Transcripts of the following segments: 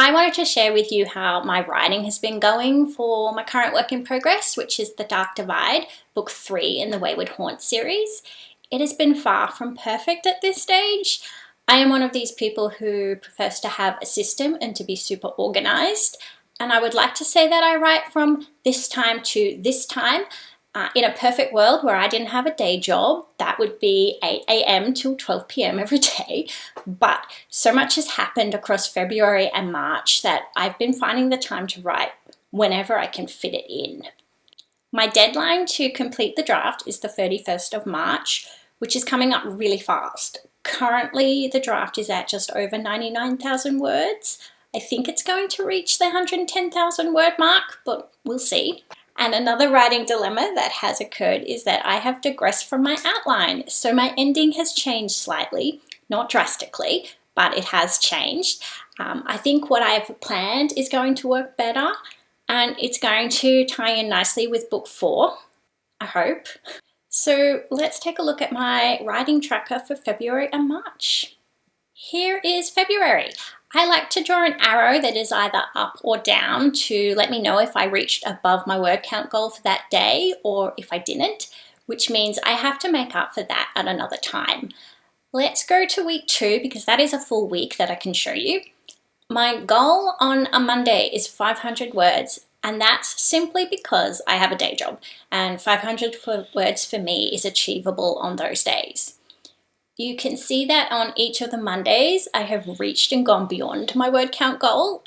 I wanted to share with you how my writing has been going for my current work in progress, which is The Dark Divide, book 3 in the Wayward Haunts series. It has been far from perfect at this stage. I am one of these people who prefers to have a system and to be super organized. And I would like to say that I write from this time to this time. In a perfect world where I didn't have a day job, that would be 8 a.m. till 12 p.m. every day. But so much has happened across February and March that I've been finding the time to write whenever I can fit it in. My deadline to complete the draft is the 31st of March, which is coming up really fast. Currently, the draft is at just over 99,000 words. I think it's going to reach the 110,000 word mark, but we'll see. And another writing dilemma that has occurred is that I have digressed from my outline. So my ending has changed slightly, not drastically, but it has changed. I think what I've planned is going to work better, and it's going to tie in nicely with book 4, I hope. So let's take a look at my writing tracker for February and March. Here is February. I like to draw an arrow that is either up or down to let me know if I reached above my word count goal for that day or if I didn't, which means I have to make up for that at another time. Let's go to week 2 because that is a full week that I can show you. My goal on a Monday is 500 words, and that's simply because I have a day job, and 500 words for me is achievable on those days. You can see that on each of the Mondays, I have reached and gone beyond my word count goal.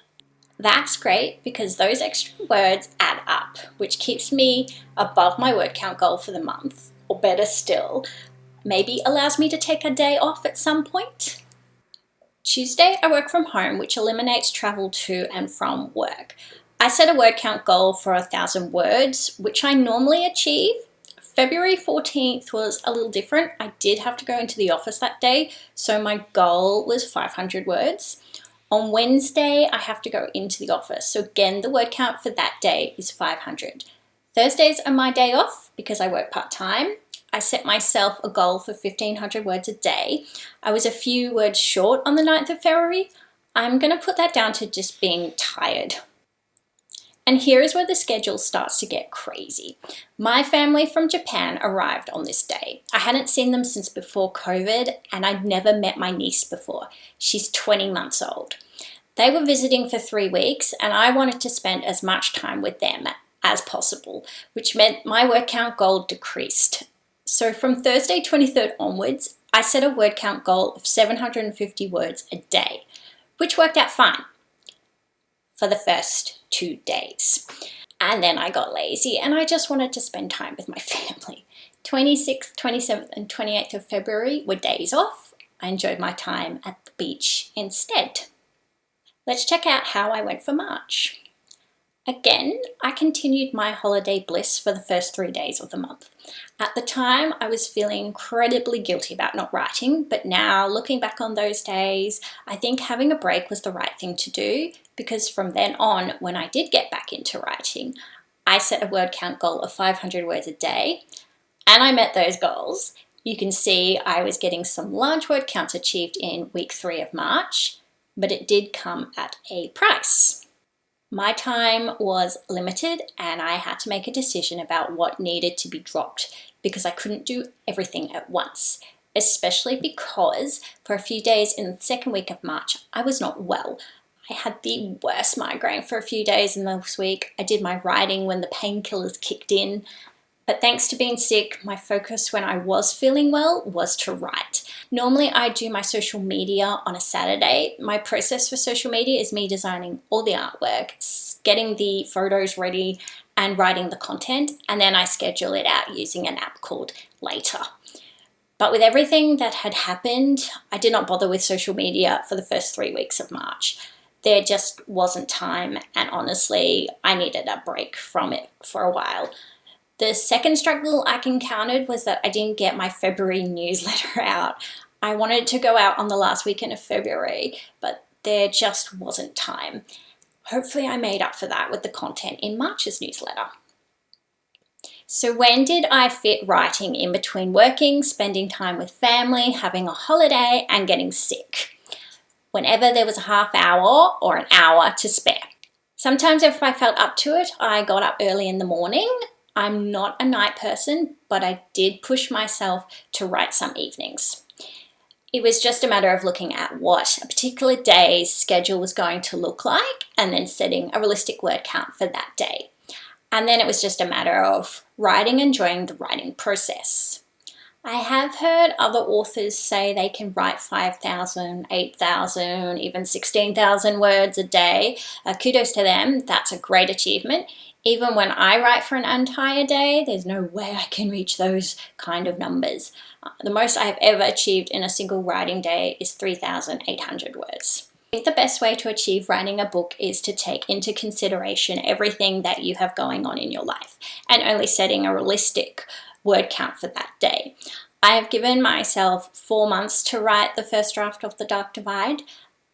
That's great because those extra words add up, which keeps me above my word count goal for the month, or better still, maybe allows me to take a day off at some point. Tuesday, I work from home, which eliminates travel to and from work. I set a word count goal for 1,000 words, which I normally achieve. February 14th was a little different. I did have to go into the office that day, so my goal was 500 words. On Wednesday, I have to go into the office, so again, the word count for that day is 500. Thursdays are my day off because I work part-time. I set myself a goal for 1,500 words a day. I was a few words short on the 9th of February. I'm going to put that down to just being tired. And here is where the schedule starts to get crazy. My family from Japan arrived on this day. I hadn't seen them since before COVID, and I'd never met my niece before. She's 20 months old. They were visiting for 3 weeks, and I wanted to spend as much time with them as possible, which meant my word count goal decreased. So from Thursday 23rd onwards, I set a word count goal of 750 words a day, which worked out fine for the first 2 days. And then I got lazy and I just wanted to spend time with my family. 26th, 27th and 28th of February were days off. I enjoyed my time at the beach instead. Let's check out how I went for March. Again, I continued my holiday bliss for the first 3 days of the month. At the time, I was feeling incredibly guilty about not writing, but now looking back on those days, I think having a break was the right thing to do because from then on, when I did get back into writing, I set a word count goal of 500 words a day, and I met those goals. You can see I was getting some large word counts achieved in week 3 of March, but it did come at a price. My time was limited and I had to make a decision about what needed to be dropped because I couldn't do everything at once, especially because for a few days in the second week of March, I was not well. I had the worst migraine for a few days in this week. I did my writing when the painkillers kicked in. But thanks to being sick, my focus when I was feeling well was to write. Normally I do my social media on a Saturday. My process for social media is me designing all the artwork, getting the photos ready and writing the content, and then I schedule it out using an app called Later. But with everything that had happened, I did not bother with social media for the first 3 weeks of March. There just wasn't time, and honestly, I needed a break from it for a while. The second struggle I encountered was that I didn't get my February newsletter out. I wanted to go out on the last weekend of February, but there just wasn't time. Hopefully I made up for that with the content in March's newsletter. So when did I fit writing in between working, spending time with family, having a holiday, and getting sick? whenever there was a half hour or an hour to spare. Sometimes if I felt up to it, I got up early in the morning. I'm not a night person, but I did push myself to write some evenings. It was just a matter of looking at what a particular day's schedule was going to look like and then setting a realistic word count for that day. And then it was just a matter of writing, enjoying the writing process. I have heard other authors say they can write 5,000, 8,000, even 16,000 words a day. Kudos to them, that's a great achievement. Even when I write for an entire day, there's no way I can reach those kind of numbers. The most I have ever achieved in a single writing day is 3,800 words. I think the best way to achieve writing a book is to take into consideration everything that you have going on in your life and only setting a realistic word count for that day. I have given myself 4 months to write the first draft of The Dark Divide.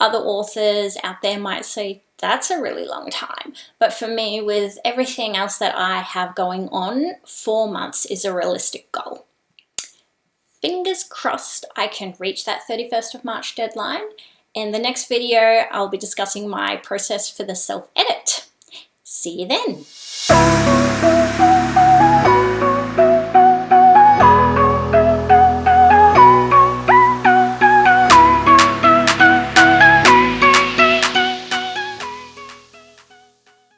Other authors out there might say that's a really long time, but for me, with everything else that I have going on, 4 months is a realistic goal. Fingers crossed I can reach that 31st of March deadline. In the next video, I'll be discussing my process for the self-edit. See you then.